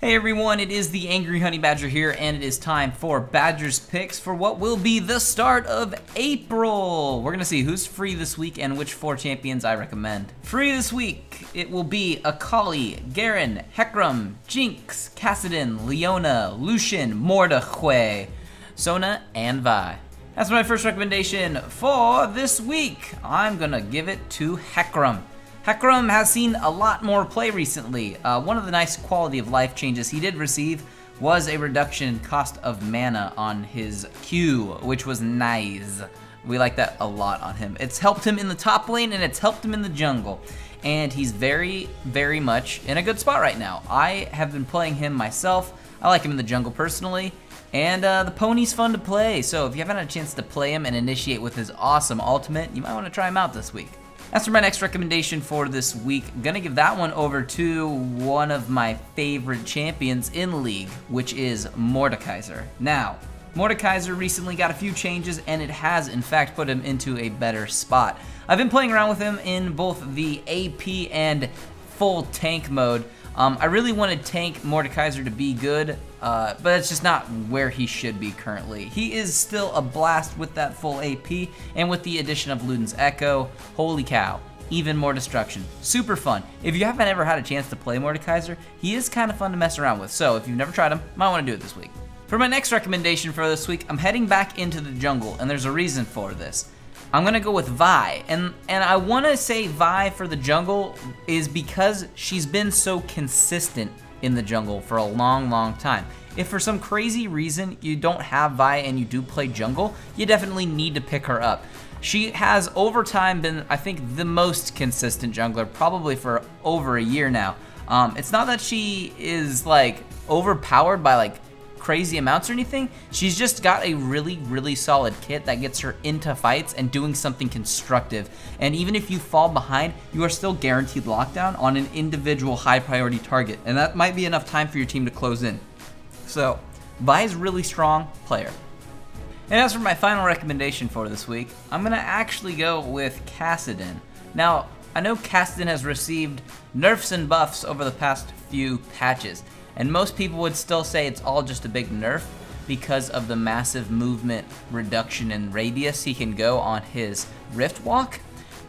Hey everyone, it is the Angry Honey Badger here, and it is time for Badger's Picks for what will be the start of April. We're gonna see who's free this week and which 4 champions I recommend. Free this week, it will be Akali, Garen, Hecarim, Jinx, Kassadin, Leona, Lucian, Mordekaiser, Sona, and Vi. That's my first recommendation for this week. I'm gonna give it to Hecarim. Hecarim has seen a lot more play recently. One of the nice quality of life changes he did receive was a reduction in cost of mana on his Q, which was nice. We like that a lot on him. It's helped him in the top lane and it's helped him in the jungle. And he's very, very much in a good spot right now. I have been playing him myself. I like him in the jungle personally. And the pony's fun to play. So if you haven't had a chance to play him and initiate with his awesome ultimate, you might want to try him out this week. As for my next recommendation for this week, I'm gonna give that one over to one of my favorite champions in League, which is Mordekaiser. Now, Mordekaiser recently got a few changes, and it has in fact put him into a better spot. I've been playing around with him in both the AP and full tank mode. I really wanted tank Mordekaiser to be good, but it's just not where he should be currently. He is still a blast with that full AP, and with the addition of Luden's Echo, holy cow, even more destruction. Super fun. If you haven't ever had a chance to play Mordekaiser, he is kind of fun to mess around with, so if you've never tried him, might want to do it this week. For my next recommendation for this week, I'm heading back into the jungle, and there's a reason for this. I'm gonna go with Vi, and I wanna say Vi for the jungle is because she's been so consistent in the jungle for a long, long time. If for some crazy reason you don't have Vi and you do play jungle, you definitely need to pick her up. She has over time been, I think, the most consistent jungler, probably for over a year now. It's not that she is like overpowered by like crazy amounts or anything. She's just got a really, really solid kit that gets her into fights and doing something constructive. And even if you fall behind, you are still guaranteed lockdown on an individual high priority target. And that might be enough time for your team to close in. So, Vi is a really strong player. And as for my final recommendation for this week, I'm gonna actually go with Kassadin. Now, I know Kassadin has received nerfs and buffs over the past few patches. And most people would still say it's all just a big nerf because of the massive movement reduction in radius he can go on his Rift Walk.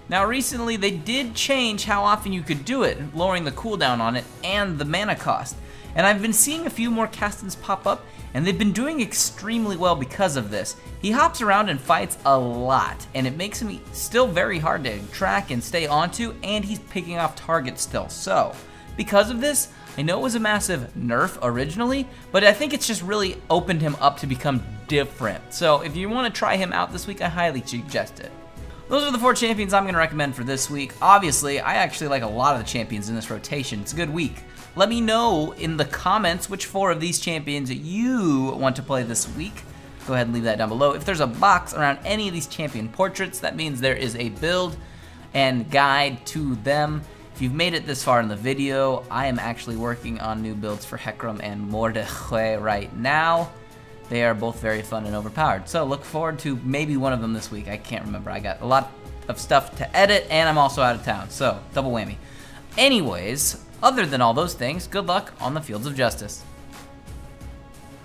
Now recently they did change how often you could do it, lowering the cooldown on it and the mana cost. And I've been seeing a few more Kassadins pop up, and they've been doing extremely well because of this. He hops around and fights a lot, and it makes him still very hard to track and stay onto, and he's picking off targets still. So, because of this, I know it was a massive nerf originally, but I think it's just really opened him up to become different. So if you want to try him out this week, I highly suggest it. Those are the 4 champions I'm going to recommend for this week. Obviously, I actually like a lot of the champions in this rotation. It's a good week. Let me know in the comments which 4 of these champions you want to play this week. Go ahead and leave that down below. If there's a box around any of these champion portraits, that means there is a build and guide to them. If you've made it this far in the video, I am actually working on new builds for Hecarim and Mordekaiser right now. They are both very fun and overpowered, so look forward to maybe one of them this week. I can't remember. I got a lot of stuff to edit, and I'm also out of town, so double whammy. Anyways, other than all those things, good luck on the fields of justice.